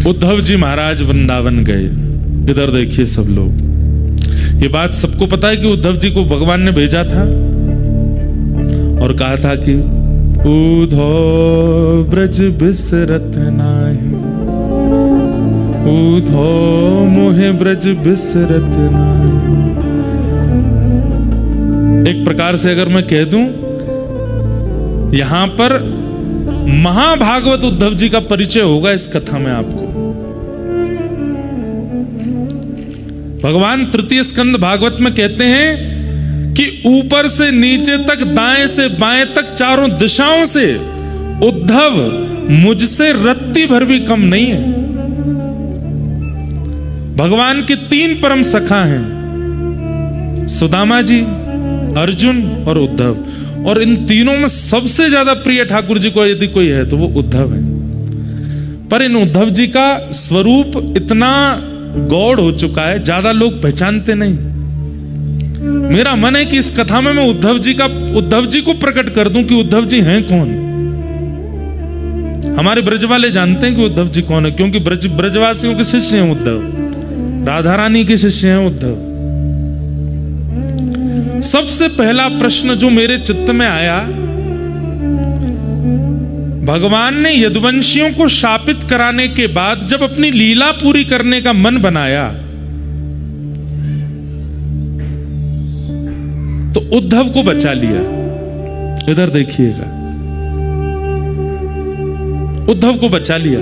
उद्धव जी महाराज वृंदावन गए। इधर देखिए सब लोग, ये बात सबको पता है कि उद्धव जी को भगवान ने भेजा था और कहा था कि उद्धव ब्रज बिसरत नाही, उद्धव मोहे ब्रज बिसरत नाही। एक प्रकार से अगर मैं कह दूं, यहां पर महाभागवत उद्धव जी का परिचय होगा इस कथा में आपको। भगवान तृतीय स्कंद भागवत में कहते हैं कि ऊपर से नीचे तक, दाएं से बाएं तक, चारों दिशाओं से उद्धव मुझसे रत्ती भर भी कम नहीं है। भगवान के 3 परम सखा हैं, सुदामा जी, अर्जुन और उद्धव, और इन तीनों में सबसे ज्यादा प्रिय ठाकुर जी को यदि कोई है तो वो उद्धव है। पर इन उद्धव जी का स्वरूप इतना गौड़ हो चुका है, ज्यादा लोग पहचानते नहीं। मेरा मन है कि इस कथा में मैं उद्धव जी को प्रकट कर दूं कि उद्धव जी हैं कौन। हमारे ब्रज वाले जानते हैं कि उद्धव जी कौन है, क्योंकि ब्रजवासियों के शिष्य हैं उद्धव, राधा रानी के शिष्य हैं उद्धव। सबसे पहला प्रश्न जो मेरे चित्त में आया, भगवान ने यदुवंशियों को शापित कराने के बाद जब अपनी लीला पूरी करने का मन बनाया तो उद्धव को बचा लिया। इधर देखिएगा, उद्धव को बचा लिया।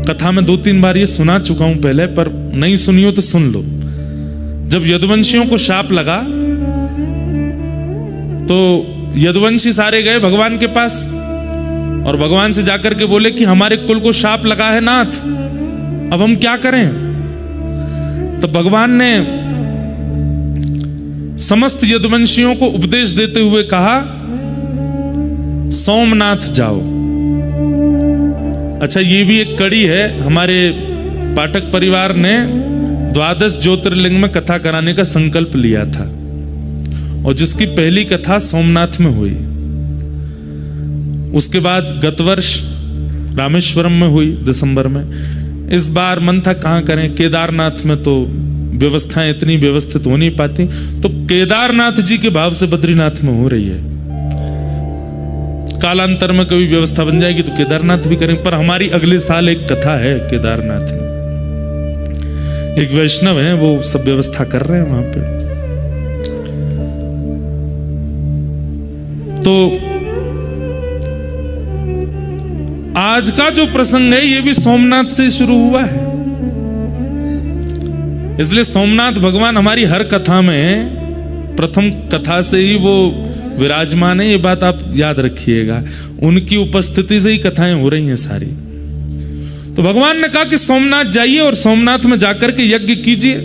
कथा में 2-3 बार ये सुना चुका हूं पहले, पर नहीं सुनी हो तो सुन लो। जब यदुवंशियों को शाप लगा तो यदुवंशी सारे गए भगवान के पास और भगवान से जाकर के बोले कि हमारे कुल को शाप लगा है नाथ, अब हम क्या करें। तो भगवान ने समस्त यदुवंशियों को उपदेश देते हुए कहा, सोमनाथ जाओ। अच्छा, ये भी एक कड़ी है, हमारे पाठक परिवार ने 12 ज्योतिर्लिंग में कथा कराने का संकल्प लिया था और जिसकी पहली कथा सोमनाथ में हुई। उसके बाद गत वर्ष रामेश्वरम में हुई दिसंबर में। इस बार मन था कहां करें, केदारनाथ में तो व्यवस्थाएं इतनी व्यवस्थित हो नहीं पाती, तो केदारनाथ जी के भाव से बद्रीनाथ में हो रही है। कालांतर में कभी व्यवस्था बन जाएगी तो केदारनाथ भी करेंगे, पर हमारी अगले साल एक कथा है केदारनाथ में। एक वैष्णव है, वो सब व्यवस्था कर रहे हैं वहां पे। तो आज का जो प्रसंग है ये भी सोमनाथ से शुरू हुआ है, इसलिए सोमनाथ भगवान हमारी हर कथा में प्रथम कथा से ही वो विराजमान है। ये बात आप याद रखिएगा, उनकी उपस्थिति से ही कथाएं हो रही हैं सारी। तो भगवान ने कहा कि सोमनाथ जाइए और सोमनाथ में जाकर के यज्ञ कीजिए।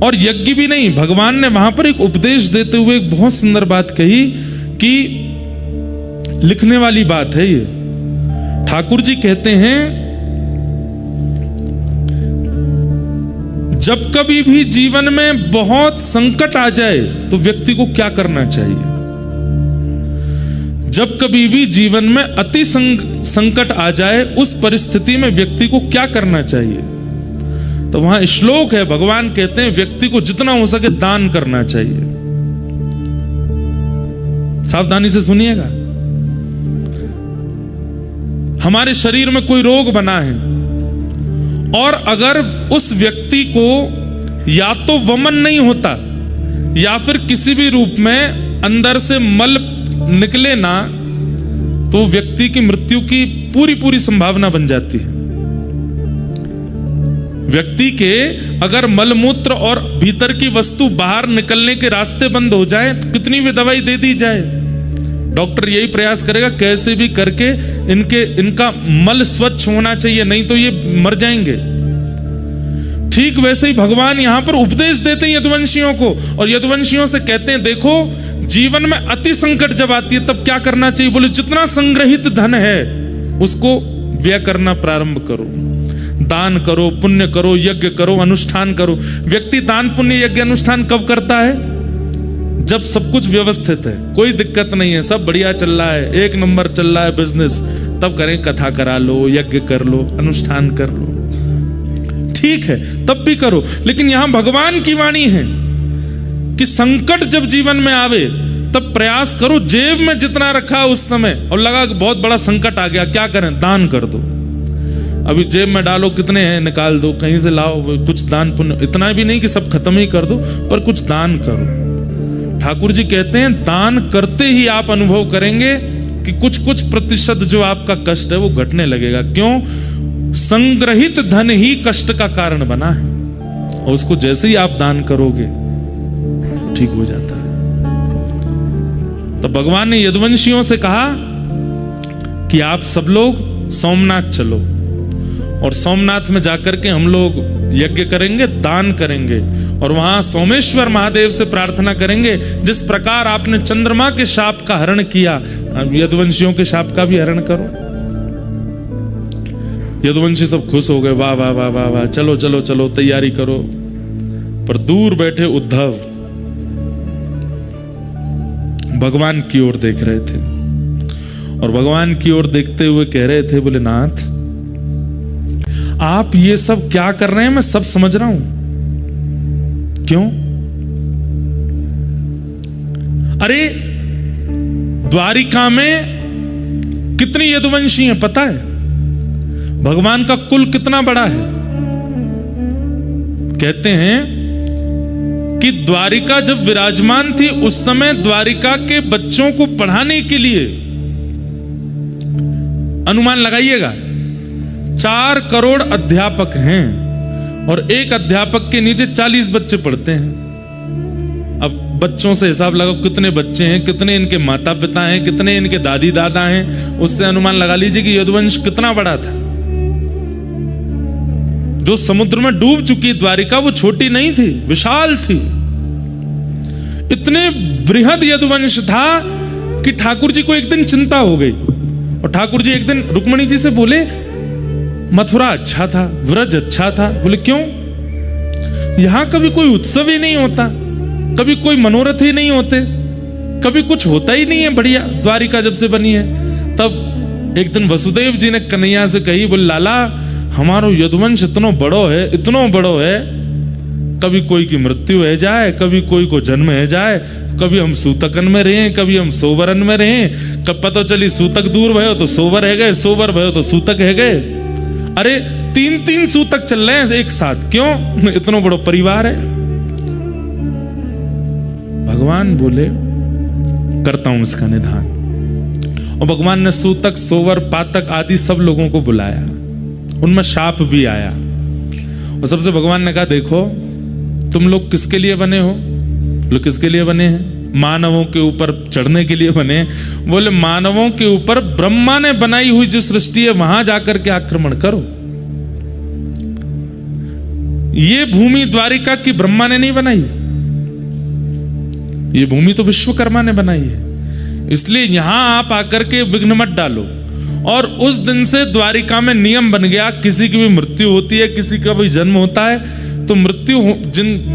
और यज्ञ भी नहीं, भगवान ने वहां पर एक उपदेश देते हुए एक बहुत सुंदर बात कही कि लिखने वाली बात है ये। ठाकुर जी कहते हैं, जब कभी भी जीवन में बहुत संकट आ जाए तो व्यक्ति को क्या करना चाहिए। जब कभी भी जीवन में अति संकट आ जाए उस परिस्थिति में व्यक्ति को क्या करना चाहिए। तो वहां श्लोक है, भगवान कहते हैं व्यक्ति को जितना हो सके दान करना चाहिए। सावधानी से सुनिएगा। हमारे शरीर में कोई रोग बना है और अगर उस व्यक्ति को या तो वमन नहीं होता या फिर किसी भी रूप में अंदर से मल निकले ना, तो व्यक्ति की मृत्यु की पूरी संभावना बन जाती है। व्यक्ति के अगर मलमूत्र और भीतर की वस्तु बाहर निकलने के रास्ते बंद हो जाए, कितनी भी दवाई दे दी जाए, डॉक्टर यही प्रयास करेगा कैसे भी करके इनका मल स्वच्छ होना चाहिए, नहीं तो ये मर जाएंगे। ठीक वैसे ही भगवान यहां पर उपदेश देते हैं यदुवंशियों को, और यदुवंशियों से कहते हैं देखो जीवन में अति संकट जब आती है तब क्या करना चाहिए। बोले जितना संग्रहित धन है उसको व्यय करना प्रारंभ करो, दान करो, पुण्य करो, यज्ञ करो, अनुष्ठान करो। व्यक्ति दान पुण्य यज्ञ अनुष्ठान कब करता है? जब सब कुछ व्यवस्थित है, कोई दिक्कत नहीं है, सब बढ़िया चल रहा है, 1 नंबर चल रहा है बिजनेस, तब करें, कथा करा लो, यज्ञ कर लो, अनुष्ठान कर लो, ठीक है, तब भी करो। लेकिन यहां भगवान की वाणी है कि संकट जब जीवन में आवे तब प्रयास करो, जेब में जितना रखा उस समय और लगा कि बहुत बड़ा संकट आ गया, क्या करें, दान कर दो। अभी जेब में डालो, कितने हैं निकाल दो, कहीं से लाओ, कुछ दान पुण्य, इतना भी नहीं कि सब खत्म ही कर दो, पर कुछ दान करो। ठाकुर जी कहते हैं दान करते ही आप अनुभव करेंगे कि कुछ कुछ प्रतिशत जो आपका कष्ट है वो घटने लगेगा। क्यों? संग्रहित धन ही कष्ट का कारण बना है, और उसको जैसे ही आप दान करोगे ठीक हो जाता है। तो भगवान ने यदुवंशियों से कहा कि आप सब लोग सोमनाथ चलो, और सोमनाथ में जाकर के हम लोग यज्ञ करेंगे, दान करेंगे, और वहां सोमेश्वर महादेव से प्रार्थना करेंगे जिस प्रकार आपने चंद्रमा के शाप का हरण किया, यदुवंशियों के शाप का भी हरण करो। यदुवंशी सब खुश हो गए, वाह वाह वाह वाह वाह, चलो चलो चलो तैयारी करो। पर दूर बैठे उद्धव भगवान की ओर देख रहे थे, और भगवान की ओर देखते हुए कह रहे थे, बोले नाथ आप ये सब क्या कर रहे हैं, मैं सब समझ रहा हूं, क्यों? अरे द्वारिका में कितनी यदुवंशी हैं पता है? भगवान का कुल कितना बड़ा है? कहते हैं कि द्वारिका जब विराजमान थी उस समय द्वारिका के बच्चों को पढ़ाने के लिए, अनुमान लगाइएगा, 4 करोड़ अध्यापक हैं, और एक अध्यापक के नीचे 40 बच्चे पढ़ते हैं। अब बच्चों से हिसाब लगाओ कितने बच्चे हैं, कितने इनके माता पिता हैं, कितने इनके दादी दादा हैं, उससे अनुमान लगा लीजिए कि यदुवंश कितना बड़ा था। जो समुद्र में डूब चुकी द्वारिका वो छोटी नहीं थी, विशाल थी। इतने बृहद यदुवंश था कि ठाकुर जी को एक दिन चिंता हो गई, और ठाकुर जी एक दिन रुक्मणी जी से बोले मथुरा अच्छा था, व्रज अच्छा था। बोले क्यों? यहां कभी कोई उत्सव ही नहीं होता, कभी कोई मनोरथ ही नहीं होते, कभी कुछ होता ही नहीं है बढ़िया, द्वारिका जब से बनी है। तब एक दिन वसुदेव जी ने कन्हैया से कही, बोले लाला हमारो यदुवंश इतनो बड़ो है, इतनो बड़ो है, कभी कोई की मृत्यु है जाए, कभी कोई को जन्म है जाए, कभी हम सूतकन में रहे, कभी हम सोवरन में रहे, कब पता चली सूतक दूर भयो तो सोवर है गए, सोवर भयो तो सूतक है गए। अरे 3-3 सूतक चल रहे हैं एक साथ, क्यों? इतना बड़ा परिवार है। भगवान बोले करता हूं इसका निधान, और भगवान ने सूतक, सोवर, पातक आदि सब लोगों को बुलाया, उनमें शाप भी आया, और सबसे भगवान ने कहा देखो तुम लोग किसके लिए बने हो? लोग किसके लिए बने हैं? मानवों के ऊपर चढ़ने के लिए बने। बोले मानवों के ऊपर ब्रह्मा ने बनाई हुई जो सृष्टि है वहां जाकर के आक्रमण करो। ये भूमि द्वारिका की ब्रह्मा ने नहीं बनाई, ये भूमि तो विश्वकर्मा ने बनाई है, इसलिए यहां आप आकर के विघ्न मत डालो। और उस दिन से द्वारिका में नियम बन गया, किसी की भी मृत्यु होती है, किसी का भी जन्म होता है, तो मृत्यु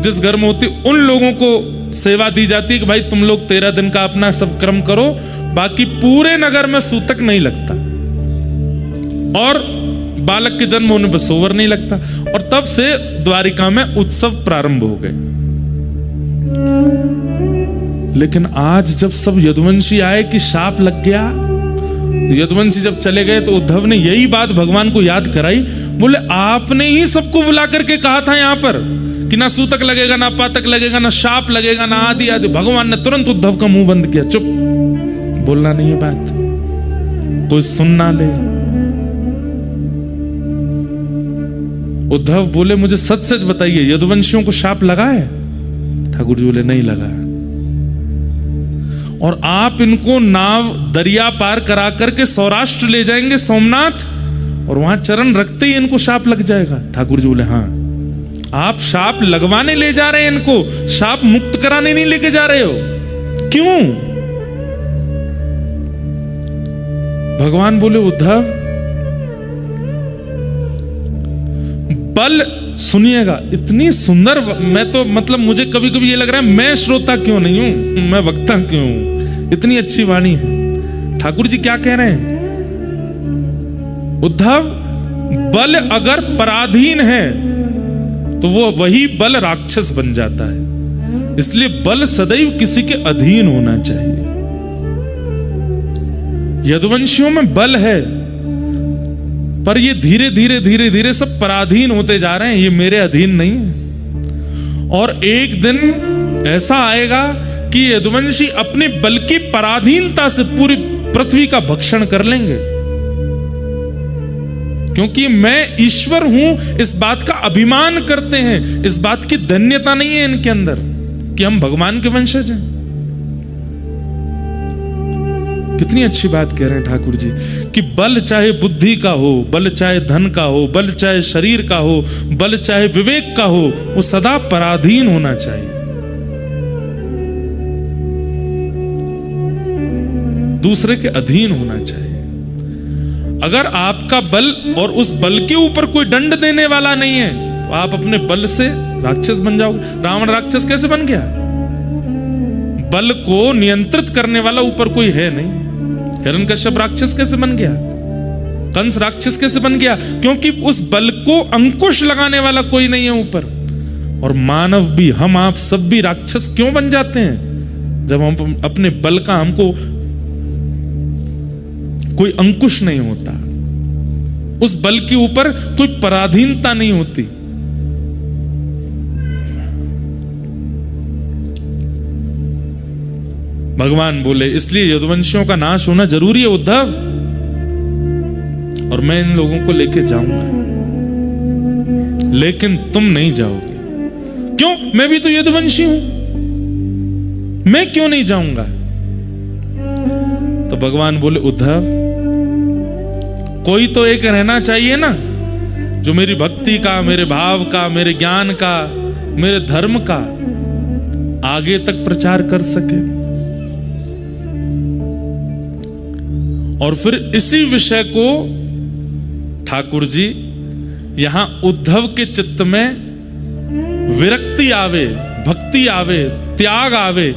जिस घर में होती उन लोगों को सेवा दी जाती है कि भाई तुम लोग 13 दिन का अपना सब कर्म करो, बाकी पूरे नगर में सूतक नहीं लगता, और बालक के जन्म होने पर सोवर नहीं लगता। और तब से द्वारिका में उत्सव प्रारंभ हो गए। लेकिन आज जब सब यदुवंशी आए कि शाप लग गया, यदुवंशी जब चले गए तो उद्धव ने यही बात भगवान को याद कराई। बोले आपने ही सबको बुला करके कहा था यहां पर कि ना सूतक लगेगा, ना पातक लगेगा, ना शाप लगेगा, ना आदि आदि। भगवान ने तुरंत उद्धव का मुंह बंद किया, चुप, बोलना नहीं है बात, कोई सुन ना ले। उद्धव बोले मुझे सच सच बताइए यदुवंशियों को शाप लगा है? ठाकुर जी बोले नहीं लगा। और आप इनको नाव दरिया पार करा करके सौराष्ट्र ले जाएंगे सोमनाथ, और वहां चरण रखते ही इनको शाप लग जाएगा? ठाकुर जी बोले हाँ, आप शाप लगवाने ले जा रहे हैं इनको, शाप मुक्त कराने नहीं लेके जा रहे हो। क्यों? भगवान बोले उद्धव बल, सुनिएगा इतनी सुंदर, मैं तो मतलब मुझे कभी कभी ये लग रहा है मैं श्रोता क्यों नहीं हूं, मैं वक्ता क्यों हूं, इतनी अच्छी वाणी है। ठाकुर जी क्या कह रहे हैं? उद्धव, बल अगर पराधीन है तो वो वही बल राक्षस बन जाता है। इसलिए बल सदैव किसी के अधीन होना चाहिए। यदुवंशियों में बल है, पर ये धीरे धीरे सब पराधीन होते जा रहे हैं, ये मेरे अधीन नहीं है। और एक दिन ऐसा आएगा कि यदुवंशी अपने बल की पराधीनता से पूरी पृथ्वी का भक्षण कर लेंगे, क्योंकि मैं ईश्वर हूं इस बात का अभिमान करते हैं। इस बात की धन्यता नहीं है इनके अंदर कि हम भगवान के वंशज हैं। कितनी अच्छी बात कह रहे हैं ठाकुर जी कि बल चाहे बुद्धि का हो, बल चाहे धन का हो, बल चाहे शरीर का हो, बल चाहे विवेक का हो, वो सदा पराधीन होना चाहिए, दूसरे के अधीन होना चाहिए। अगर आपका बल और उस बल के ऊपर कोई दंड देने वाला नहीं है तो आप अपने बल से राक्षस बन जाओगे। रावण राक्षस कैसे बन गया? बल को नियंत्रित करने वाला ऊपर कोई है नहीं। हिरण्यकश्यप राक्षस कैसे बन गया? कंस राक्षस कैसे बन गया? क्योंकि उस बल को अंकुश लगाने वाला कोई नहीं है ऊपर। और मानव भी, हम आप सब भी राक्षस क्यों बन जाते हैं? जब हम अपने बल का, हमको कोई अंकुश नहीं होता, उस बल के ऊपर कोई पराधीनता नहीं होती। भगवान बोले इसलिए यदुवंशियों का नाश होना जरूरी है उद्धव, और मैं इन लोगों को लेके जाऊंगा, लेकिन तुम नहीं जाओगे। क्यों? मैं भी तो यदुवंशी हूं, मैं क्यों नहीं जाऊंगा? तो भगवान बोले उद्धव, कोई तो एक रहना चाहिए ना जो मेरी भक्ति का, मेरे भाव का, मेरे ज्ञान का, मेरे धर्म का आगे तक प्रचार कर सके। और फिर इसी विषय को ठाकुर जी यहां उद्धव के चित्त में विरक्ति आवे, भक्ति आवे, त्याग आवे।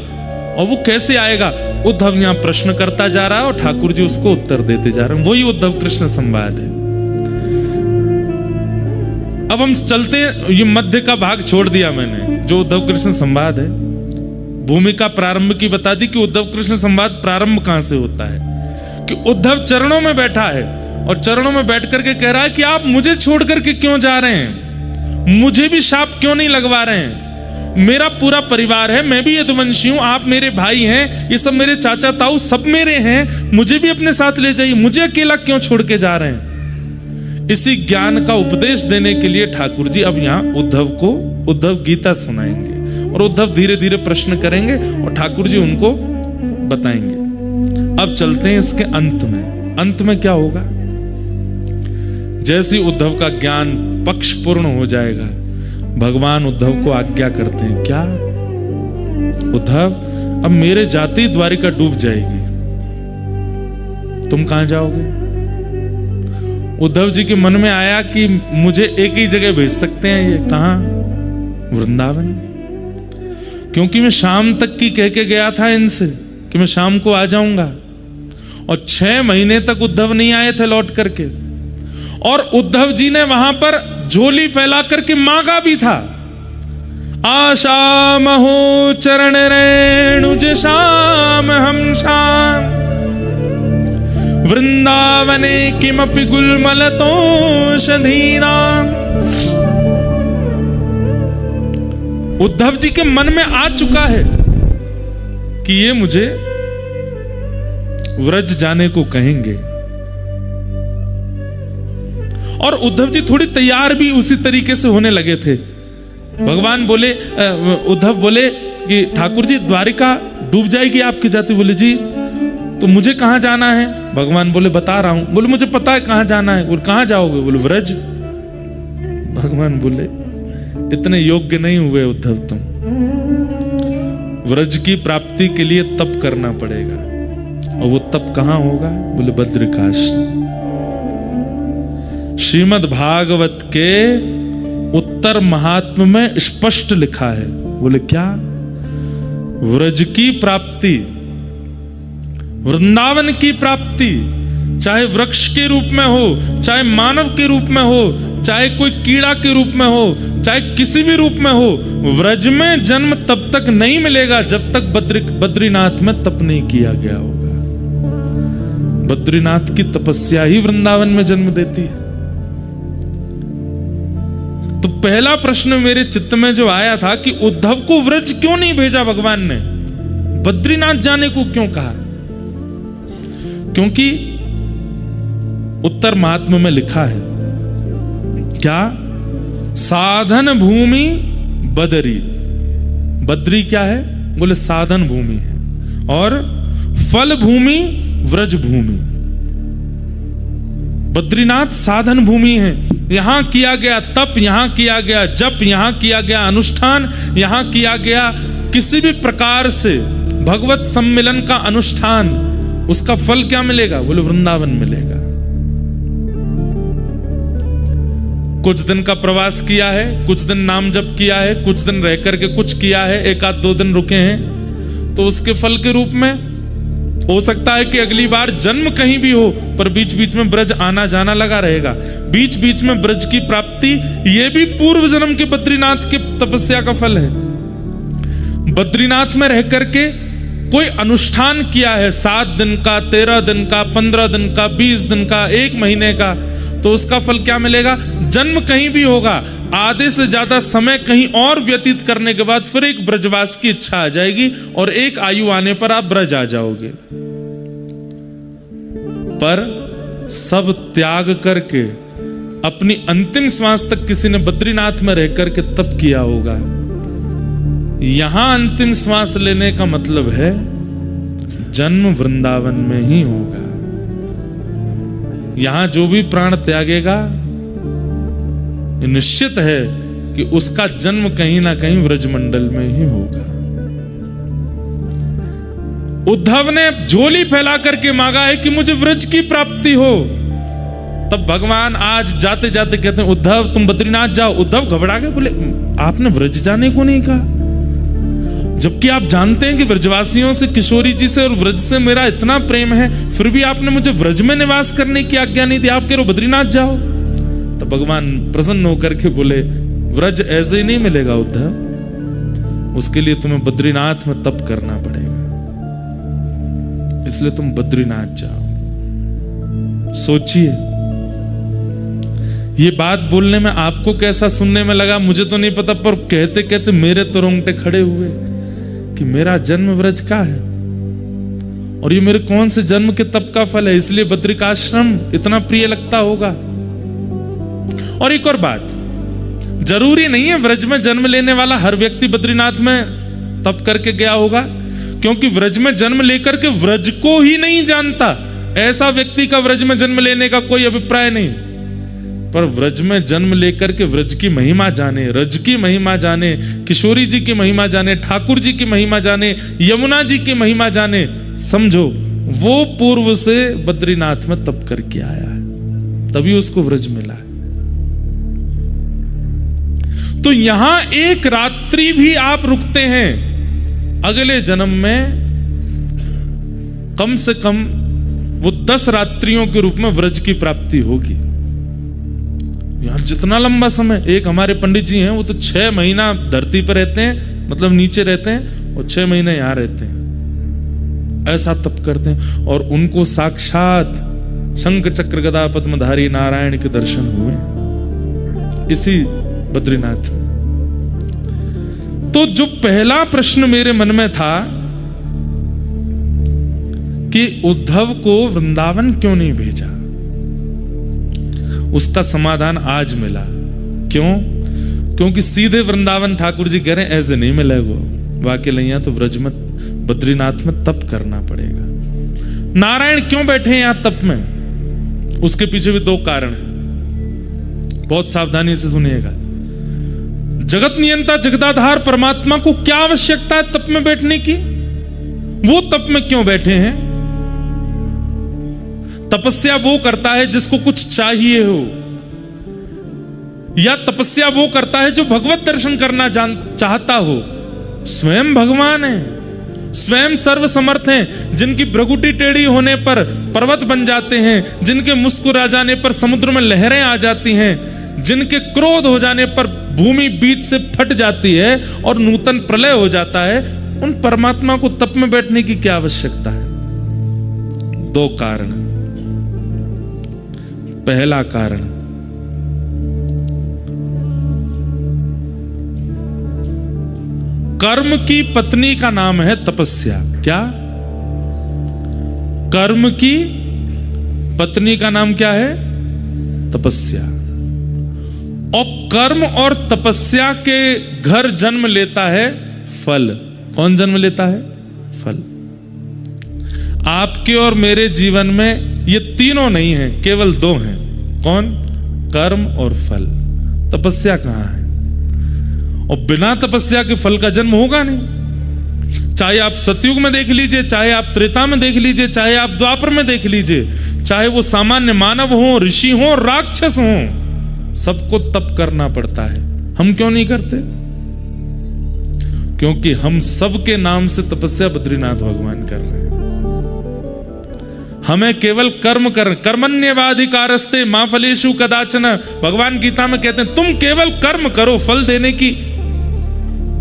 और वो कैसे आएगा? उद्धव यहां प्रश्न करता जा रहा है और ठाकुर जी उसको उत्तर देते जा रहे हैं। वही उद्धव कृष्ण संवाद है। अब हम चलते हैं, ये मध्य का भाग छोड़ दिया मैंने, जो उद्धव कृष्ण संवाद है। भूमिका प्रारंभ की बता दी कि उद्धव कृष्ण संवाद प्रारंभ कहां से होता है, कि उद्धव चरणों में बैठा है और चरणों में बैठ करके कह रहा है कि आप मुझे छोड़ करके क्यों जा रहे हैं? मुझे भी शाप क्यों नहीं लगवा रहे हैं? मेरा पूरा परिवार है, मैं भी यदुवंशी हूं, आप मेरे भाई हैं, ये सब मेरे चाचा ताऊ सब मेरे हैं, मुझे भी अपने साथ ले जाइए, मुझे अकेला क्यों छोड़ के जा रहे हैं? इसी ज्ञान का उपदेश देने के लिए ठाकुर जी अब यहां उद्धव को उद्धव गीता सुनाएंगे और उद्धव धीरे धीरे प्रश्न करेंगे और ठाकुर जी उनको बताएंगे। अब चलते हैं इसके अंत में। अंत में क्या होगा? जैसे उद्धव का ज्ञान पक्ष पूर्ण हो जाएगा, भगवान उद्धव को आज्ञा करते हैं, क्या उद्धव, अब मेरे जाति द्वारिका डूब जाएगी, तुम कहां जाओगे? उद्धव जी के मन में आया कि मुझे एक ही जगह भेज सकते हैं, ये कहां? वृंदावन। क्योंकि मैं शाम तक की कह के गया था इनसे कि मैं शाम को आ जाऊंगा, और 6 महीने तक उद्धव नहीं आए थे लौट करके। और उद्धव जी ने वहां पर झोली फैला करके मांगा भी था, आशा महो चरण रेणुज श्याम हम श्याम वृंदावने किमपि गुलमलतोषधीनाम। उद्धव जी के मन में आ चुका है कि ये मुझे व्रज जाने को कहेंगे, और उद्धव जी थोड़ी तैयार भी उसी तरीके से होने लगे थे। भगवान बोले, उद्धव बोले कि ठाकुर जी द्वारिका डूब जाएगी आपकी जाति। बोले जी, तो मुझे कहां जाना है? भगवान बोले बता रहा हूं। बोले मुझे पता है कहां जाना है। बोले कहां जाओगे? बोले व्रज। भगवान बोले इतने योग्य नहीं हुए उद्धव तुम, व्रज की प्राप्ति के लिए तप करना पड़ेगा। और वो तप कहां होगा? बोले बद्रिकाश्रम। श्रीमद् भागवत के उत्तर महात्म्य में स्पष्ट लिखा है। बोले क्या? व्रज की प्राप्ति, वृंदावन की प्राप्ति चाहे वृक्ष के रूप में हो, चाहे मानव के रूप में हो, चाहे कोई कीड़ा के रूप में हो, चाहे किसी भी रूप में हो, व्रज में जन्म तब तक नहीं मिलेगा जब तक बद्रीनाथ में तप नहीं किया गया होगा। बद्रीनाथ की तपस्या ही वृंदावन में जन्म देती है। तो पहला प्रश्न मेरे चित्त में जो आया था कि उद्धव को व्रज क्यों नहीं भेजा भगवान ने, बद्रीनाथ जाने को क्यों कहा? क्योंकि उत्तर महात्म्य में लिखा है क्या, साधन भूमि बदरी। बद्री क्या है? बोले साधन भूमि है, और फल भूमि व्रज भूमि। बद्रीनाथ साधन भूमि है, यहां किया गया तप, यहां किया गया जप, यहां किया गया अनुष्ठान, यहां किया गया किसी भी प्रकार से भगवत सम्मिलन का अनुष्ठान, उसका फल क्या मिलेगा? बोले वृंदावन मिलेगा। कुछ दिन का प्रवास किया है, कुछ दिन नाम जप किया है, कुछ दिन रह करके कुछ किया है, एक आध दो दिन रुके हैं, तो उसके फल के रूप में हो सकता है कि अगली बार जन्म कहीं भी हो, पर बीच बीच में ब्रज आना जाना लगा रहेगा। बीच बीच में ब्रज की प्राप्ति, यह भी पूर्व जन्म के बद्रीनाथ के तपस्या का फल है। बद्रीनाथ में रह करके कोई अनुष्ठान किया है, 7 दिन का, 13 दिन का, 15 दिन का, 20 दिन का, 1 महीने का, तो उसका फल क्या मिलेगा? जन्म कहीं भी होगा, आधे से ज्यादा समय कहीं और व्यतीत करने के बाद फिर एक ब्रजवास की इच्छा आ जाएगी, और एक आयु आने पर आप ब्रज आ जाओगे। पर सब त्याग करके अपनी अंतिम श्वास तक किसी ने बद्रीनाथ में रह करके तप किया होगा। यहां अंतिम श्वास लेने का मतलब है जन्म वृंदावन में ही होगा। यहां जो भी प्राण त्यागेगा, निश्चित है कि उसका जन्म कहीं ना कहीं व्रजमंडल में ही होगा। उद्धव ने झोली फैला करके मांगा है कि मुझे व्रज की प्राप्ति हो, तब भगवान आज जाते जाते कहते हैं उद्धव तुम बद्रीनाथ जाओ। उद्धव घबरा गए, बोले आपने व्रज जाने को नहीं कहा, जबकि आप जानते हैं कि ब्रजवासियों से, किशोरी जी से और व्रज से मेरा इतना प्रेम है, फिर भी आपने मुझे व्रज में निवास करने की आज्ञा नहीं दी, आप कह रहे हो बद्रीनाथ जाओ। तो भगवान प्रसन्न होकर के बोले व्रज ऐसे ही नहीं मिलेगा उद्धव, उसके लिए तुम्हें बद्रीनाथ में तप करना पड़ेगा, इसलिए तुम बद्रीनाथ जाओ। सोचिए, ये बात बोलने में आपको कैसा सुनने में लगा मुझे तो नहीं पता, पर कहते कहते मेरे तो रोंगटे खड़े हुए कि मेरा जन्म व्रज का है, और ये मेरे कौन से जन्म के तप का फल है, इसलिए बद्रिकाश्रम इतना प्रिय लगता होगा। और एक और बात, जरूरी नहीं है व्रज में जन्म लेने वाला हर व्यक्ति बद्रीनाथ में तप करके गया होगा, क्योंकि व्रज में जन्म लेकर के व्रज को ही नहीं जानता ऐसा व्यक्ति का व्रज में जन्म लेने का कोई अभिप्राय नहीं। पर व्रज में जन्म लेकर के व्रज की महिमा जाने, रज की महिमा जाने, किशोरी जी की महिमा जाने, ठाकुर जी की महिमा जाने, यमुना जी की महिमा जाने, समझो वो पूर्व से बद्रीनाथ में तप करके आया है, तभी उसको व्रज मिला है। तो यहां एक रात्रि भी आप रुकते हैं, अगले जन्म में कम से कम वो 10 रात्रियों के रूप में व्रज की प्राप्ति होगी। यहां जितना लंबा समय, एक हमारे पंडित जी हैं वो तो 6 महीना धरती पर रहते हैं, मतलब नीचे रहते हैं, और 6 महीने यहां रहते हैं, ऐसा तप करते हैं, और उनको साक्षात शंख चक्र गदा पद्मधारी नारायण के दर्शन हुए इसी बद्रीनाथ में। तो जो पहला प्रश्न मेरे मन में था कि उद्धव को वृंदावन क्यों नहीं भेजा, उसका समाधान आज मिला। क्यों? क्योंकि सीधे वृंदावन ठाकुर जी कह रहे हैं ऐसे नहीं मिलेगा, वाकई नहीं तो व्रज में बद्रीनाथ में तप करना पड़ेगा। नारायण क्यों बैठे यहां तप में, उसके पीछे भी 2 कारण हैं, बहुत सावधानी से सुनिएगा। जगत नियंता जगदाधार परमात्मा को क्या आवश्यकता है तप में बैठने की? वो तप में क्यों बैठे हैं? तपस्या वो करता है जिसको कुछ चाहिए हो, या तपस्या वो करता है जो भगवत दर्शन करना चाहता हो। स्वयं भगवान है, स्वयं सर्वसमर्थ हैं, जिनकी भ्रगुटी टेढ़ी होने पर पर्वत बन जाते हैं, जिनके मुस्कुरा जाने पर समुद्र में लहरें आ जाती हैं, जिनके क्रोध हो जाने पर भूमि बीच से फट जाती है और नूतन प्रलय हो जाता है, उन परमात्मा को तप में बैठने की क्या आवश्यकता है? दो कारण। पहला कारण, कर्म की पत्नी का नाम है तपस्या। क्या? कर्म की पत्नी का नाम क्या है? तपस्या। और कर्म और तपस्या के घर जन्म लेता है फल। कौन जन्म लेता है? फल। आपके और मेरे जीवन में ये तीनों नहीं हैं, केवल दो हैं। कौन? कर्म और फल। तपस्या कहां है? और बिना तपस्या के फल का जन्म होगा नहीं। चाहे आप सतयुग में देख लीजिए, चाहे आप त्रेता में देख लीजिए, चाहे आप द्वापर में देख लीजिए, चाहे वो सामान्य मानव हो, ऋषि हो, राक्षस हो, सबको तप करना पड़ता है। हम क्यों नहीं करते? क्योंकि हम सबके नाम से तपस्या बद्रीनाथ भगवान कर रहे हैं। हमें केवल कर्म कर, कर्मण्येवाधिकारस्ते मा फलेषु कदाचन, भगवान गीता में कहते हैं तुम केवल कर्म करो, फल देने की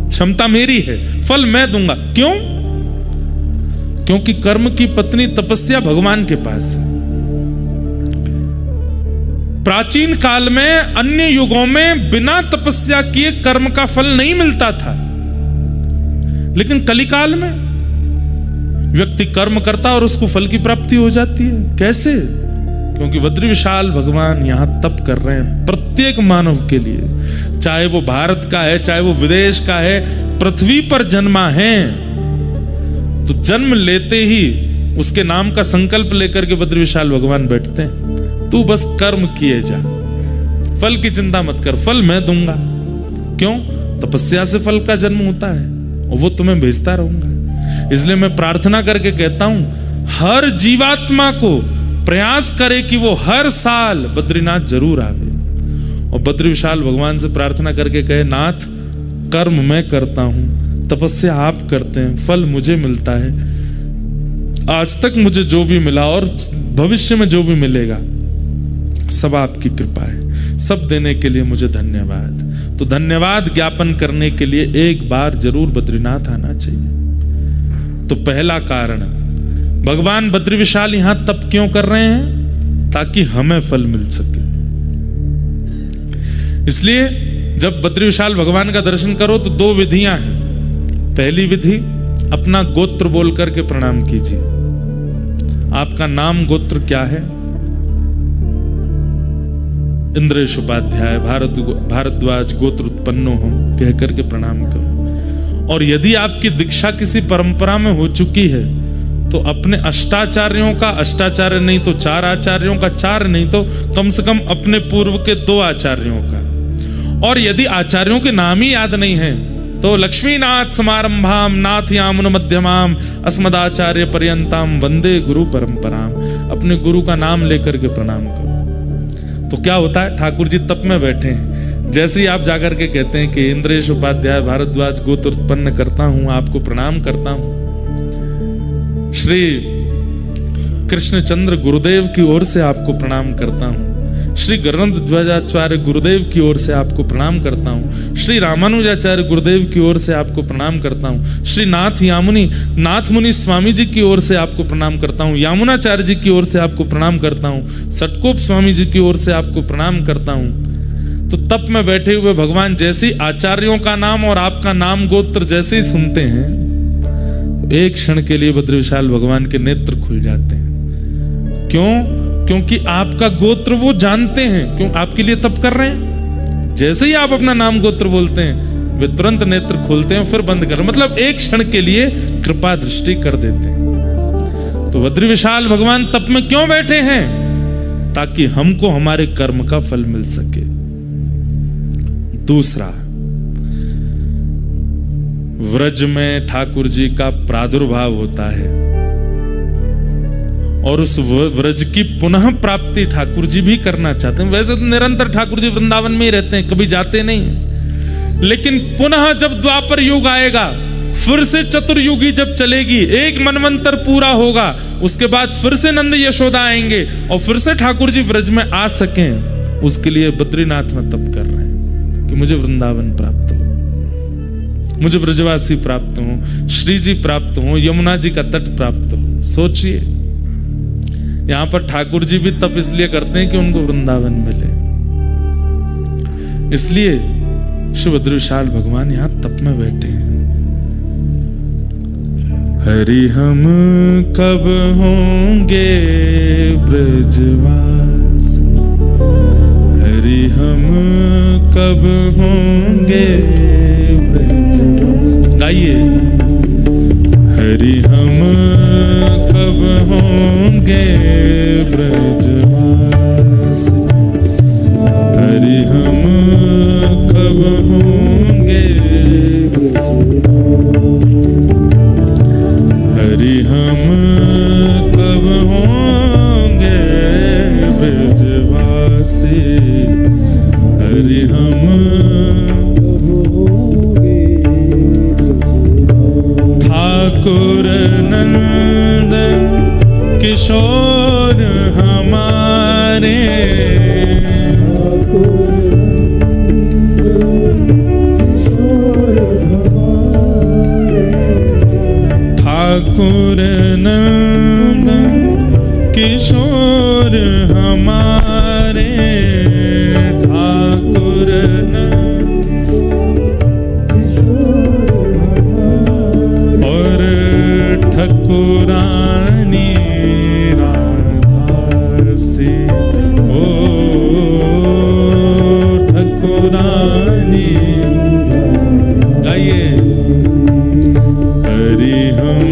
क्षमता मेरी है, फल मैं दूंगा। क्यों? क्योंकि कर्म की पत्नी तपस्या भगवान के पास है। प्राचीन काल में, अन्य युगों में बिना तपस्या किए कर्म का फल नहीं मिलता था, लेकिन कलिकाल में व्यक्ति कर्म करता और उसको फल की प्राप्ति हो जाती है। कैसे? क्योंकि बद्री विशाल भगवान यहां तप कर रहे हैं प्रत्येक मानव के लिए, चाहे वो भारत का है, चाहे वो विदेश का है, पृथ्वी पर जन्मा है तो जन्म लेते ही उसके नाम का संकल्प लेकर के बद्री विशाल भगवान बैठते हैं। तू बस कर्म किए जा, फल की चिंता मत कर, फल मैं दूंगा। क्यों? तपस्या से फल का जन्म होता है और वो तुम्हें भेजता रहूंगा। इसलिए मैं प्रार्थना करके कहता हूं, हर जीवात्मा को प्रयास करे कि वो हर साल बद्रीनाथ जरूर आवे और बद्री विशाल भगवान से प्रार्थना करके कहे, नाथ कर्म मैं करता हूं, तपस्या आप करते हैं, फल मुझे मिलता है। आज तक मुझे जो भी मिला और भविष्य में जो भी मिलेगा सब आपकी कृपा है, सब देने के लिए मुझे धन्यवाद। तो धन्यवाद ज्ञापन करने के लिए एक बार जरूर बद्रीनाथ आना चाहिए। तो पहला कारण, भगवान बद्री विशाल यहां तप क्यों कर रहे हैं? ताकि हमें फल मिल सके। इसलिए जब बद्री विशाल भगवान का दर्शन करो तो दो विधियां हैं। पहली विधि, अपना गोत्र बोल करके प्रणाम कीजिए। आपका नाम गोत्र क्या है? इंद्रेश उपाध्याय भारद्वाज गोत्र उत्पन्नो हम कह करके प्रणाम करो। और यदि आपकी दीक्षा किसी परंपरा में हो चुकी है तो अपने अष्टाचार्यों का, अष्टाचार्य नहीं तो 4 आचार्यों का, 4 नहीं तो कम से कम अपने पूर्व के 2 आचार्यों का। और यदि आचार्यों के नाम ही याद नहीं है तो लक्ष्मीनाथ समारंभाम नाथयामुन मध्यमाम अस्मदाचार्य पर्यंताम वंदे गुरु परंपराम। अपने गुरु का नाम लेकर के प्रणाम करो। तो क्या होता है? ठाकुर जी तप में बैठे हैं, जैसे ही आप जाकर के कहते हैं कि इंद्रेश उपाध्याय भारद्वाज गोत्र उत्पन्न करता हूं, आपको प्रणाम करता हूं, श्री कृष्णचंद्र गुरुदेव की ओर से आपको प्रणाम करता हूं, श्री गरुड़ ध्वजाचार्य गुरुदेव की ओर से आपको प्रणाम करता हूं, श्री रामानुजाचार्य गुरुदेव की ओर से आपको प्रणाम करता हूं, श्री नाथ मुनि स्वामी जी की ओर से आपको प्रणाम करता हूं, यामुनाचार्य जी की ओर से आपको प्रणाम करता हूं, सटकोप स्वामी जी की ओर से आपको प्रणाम करता हूं। तो तप में बैठे हुए भगवान जैसे ही आचार्यों का नाम और आपका नाम गोत्र जैसे ही सुनते हैं तो एक क्षण के लिए बद्री विशाल भगवान के नेत्र खुल जाते हैं। क्यों? क्योंकि आपका गोत्र वो जानते हैं। क्यों? आपके लिए तप कर रहे हैं। जैसे ही आप अपना नाम गोत्र बोलते हैं वे तुरंत नेत्र खोलते हैं, फिर बंद कर, मतलब एक क्षण के लिए कृपा दृष्टि कर देते हैं। तो बद्री विशाल भगवान तप में क्यों बैठे हैं? ताकि हमको हमारे कर्म का फल मिल सके। दूसरा, व्रज में ठाकुर जी का प्रादुर्भाव होता है और उस व्रज की पुनः प्राप्ति ठाकुर जी भी करना चाहते हैं। वैसे तो निरंतर ठाकुर जी वृंदावन में ही रहते हैं, कभी जाते नहीं, लेकिन पुनः जब द्वापर युग आएगा फिर से चतुर्युगी जब चलेगी, एक मनवंतर पूरा होगा, उसके बाद फिर से नंद यशोदा आएंगे और फिर से ठाकुर जी व्रज में आ सकें, उसके लिए बद्रीनाथ में तप कर रहे हैं कि मुझे वृंदावन प्राप्त हो, मुझे ब्रजवासी प्राप्त हो, श्री जी प्राप्त हो, यमुना जी का तट प्राप्त हो। सोचिए, यहां पर ठाकुर जी भी तप इसलिए करते हैं कि उनको वृंदावन मिले, इसलिए शिव बद्रीविशाल भगवान यहां तप में बैठे हैं। हरि हम कब होंगे ब्रजवास, हरि हम कब होंगे ब्रजवास। गाइए, हरि हम कब होंगे ब्रजवास, हरि हम कब होंगे, हरि हम कब होंगे ब्रजवासी, हरि हम कब होंगे। ठाकुर नंद किशोर हमारे, ठाकुर नंद किशोर हमारे, ठाकुर नंद किशोर हमारे, और ठकुरानी राधा से, ओ ठकुरानी। गाइए, हरि हम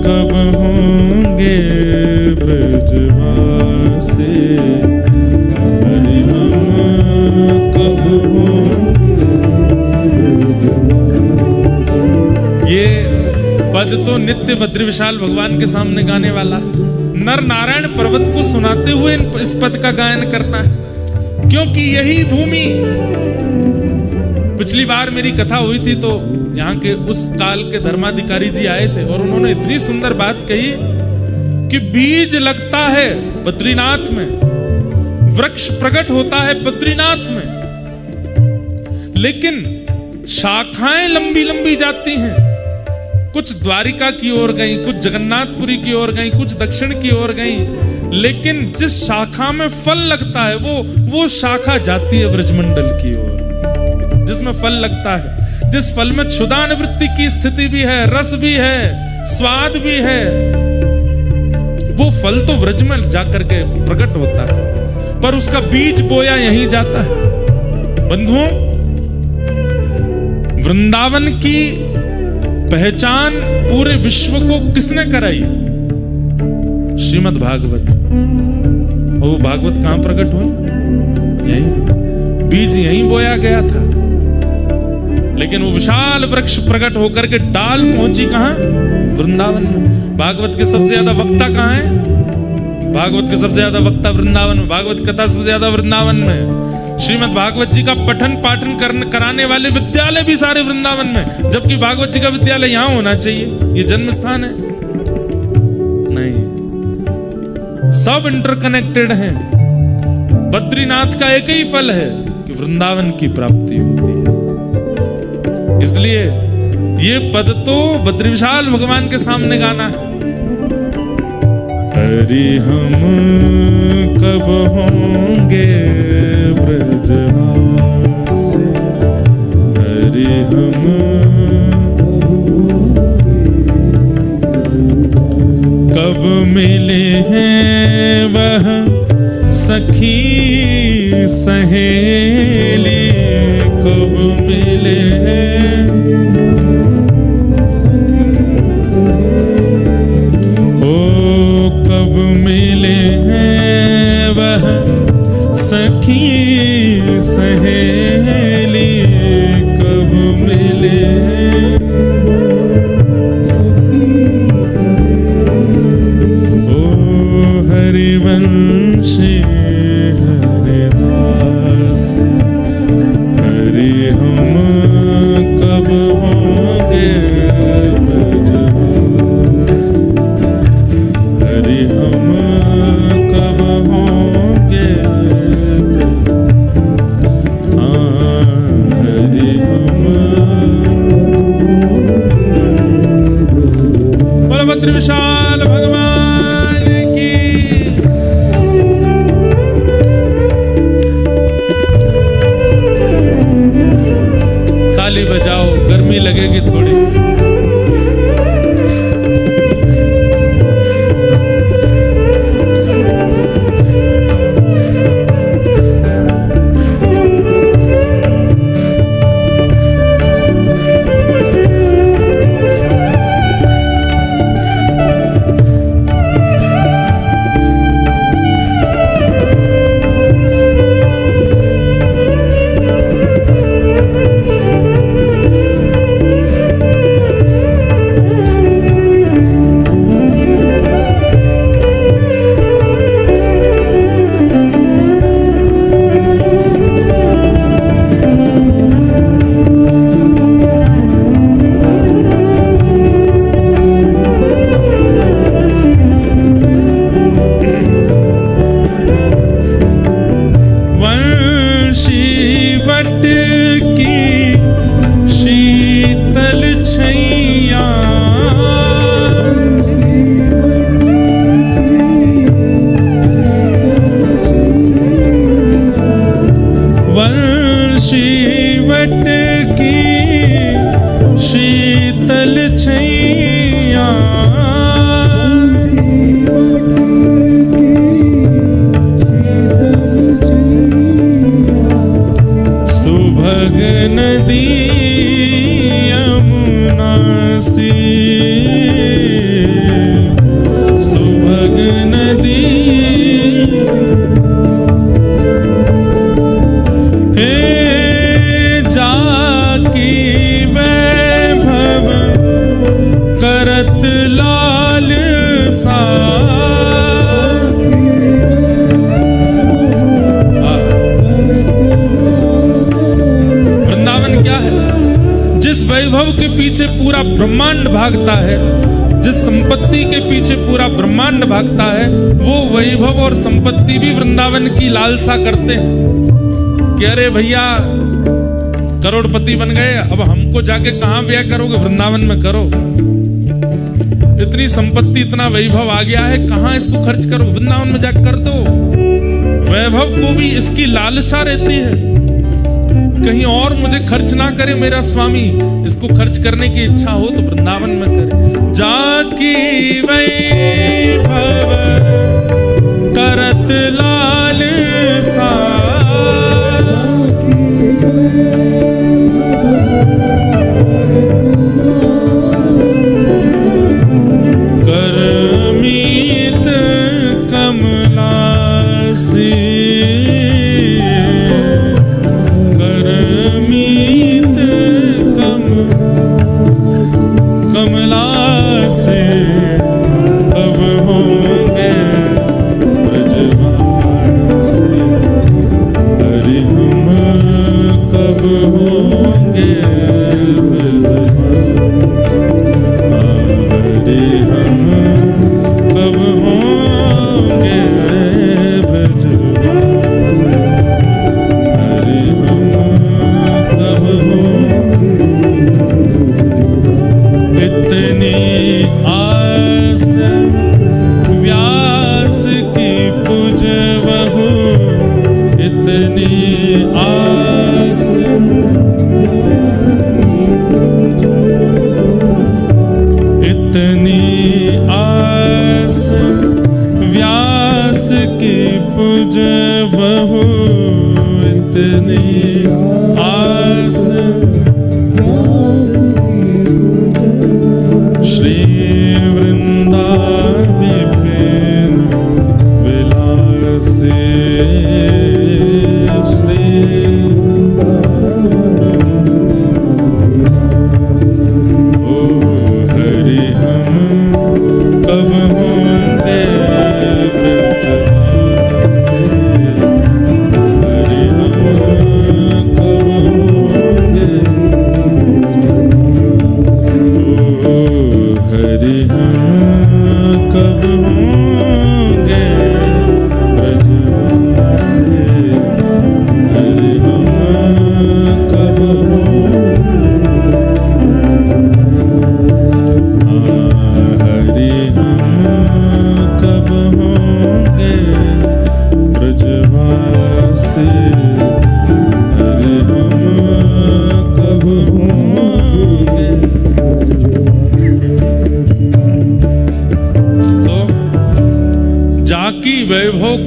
कब होंगे ब्रजवासी, हरि हम कब होंगे। ये पद तो नित्य बद्रीविशाल भगवान के सामने गाने वाला है। नर नारायण पर्वत को सुनाते हुए इस पद का गायन करना है, क्योंकि यही भूमि, पिछली बार मेरी कथा हुई थी तो यहाँ के उस काल के धर्माधिकारी जी आए थे और उन्होंने इतनी सुंदर बात कही कि बीज लगता है बद्रीनाथ में, वृक्ष प्रकट होता है बद्रीनाथ में, लेकिन शाखाएं लंबी लंबी जाती हैं। कुछ द्वारिका की ओर गई, कुछ जगन्नाथपुरी की ओर गई, कुछ दक्षिण की ओर गई, लेकिन जिस शाखा में फल लगता है वो शाखा जाती है ब्रजमंडल की ओर, जिसमें फल लगता है, जिस फल में क्षुधा निवृत्ति की स्थिति भी है, रस भी है, स्वाद भी है, वो फल तो व्रज में जाकर के प्रकट होता है, पर उसका बीज बोया यहीं जाता है। बंधुओं, वृंदावन की पहचान पूरे विश्व को किसने कराई? श्रीमद् भागवत। और वो भागवत कहां प्रकट हुई? यहीं, बीज यहीं बोया गया था, लेकिन वो विशाल वृक्ष प्रकट होकर के डाल पहुंची कहां? वृंदावन में। भागवत के सबसे ज्यादा वक्ता कहां है? भागवत के सबसे ज्यादा वक्ता वृंदावन में, भागवत कथा सबसे ज्यादा वृंदावन में। श्रीमद् भागवत जी का पठन पाठन कराने वाले विद्यालय भी सारे वृंदावन में, जबकि भागवत जी का विद्यालय यहां होना चाहिए, ये जन्म स्थान है। नहीं, सब इंटरकनेक्टेड हैं। बद्रीनाथ का एक ही फल है कि वृंदावन की प्राप्ति होती है। इसलिए ये पद तो बद्रीविशाल भगवान के सामने गाना है। हरि हम कब होंगे ब्रजवासी, हरि हम कब मिले हैं वह सखी सहेली, कब मिले हैं ओ कब मिले हैं वह सखी सहेली, कब मिले ओ हरिवंशी हरिदास, हरि हम कब होंगे गर्मी लगेगी थोड़ी। पीछे पूरा ब्रह्मांड भागता है, जिस संपत्ति के पीछे पूरा ब्रह्मांड भागता है, वो वैभव और संपत्ति भी वृंदावन की लालसा करते हैं कि अरे भैया करोड़पति बन गए, अब हमको जाके कहां व्यय करोगे, वृंदावन में करो। इतनी संपत्ति इतना वैभव आ गया है, कहां इसको खर्च करो, वृंदावन में जाकर कर दो। वैभव को भी इसकी लालसा रहती है, कहीं और मुझे खर्च ना करे मेरा स्वामी, इसको खर्च करने की इच्छा हो तो वृंदावन में करे। जाकी वैभव करत लालसा, करमीत कमलासी,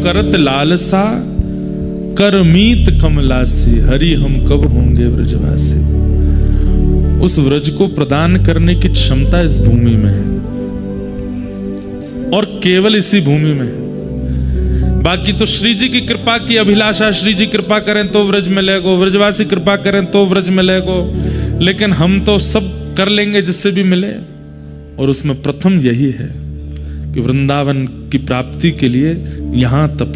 करत लालसा, कर मीत कमला से, हरि हम कब होंगे व्रजवासी। उस व्रज को प्रदान करने की क्षमता इस भूमि में है और केवल इसी भूमि में है। बाकी तो श्री जी की कृपा की अभिलाषा, श्री जी कृपा करें तो व्रज मिलेगो, व्रजवासी कृपा करें तो व्रज मिलेगो, लेकिन हम तो सब कर लेंगे जिससे भी मिले। और उसमें प्रथम यही है कि वृंदावन की प्राप्ति के लिए यहां तप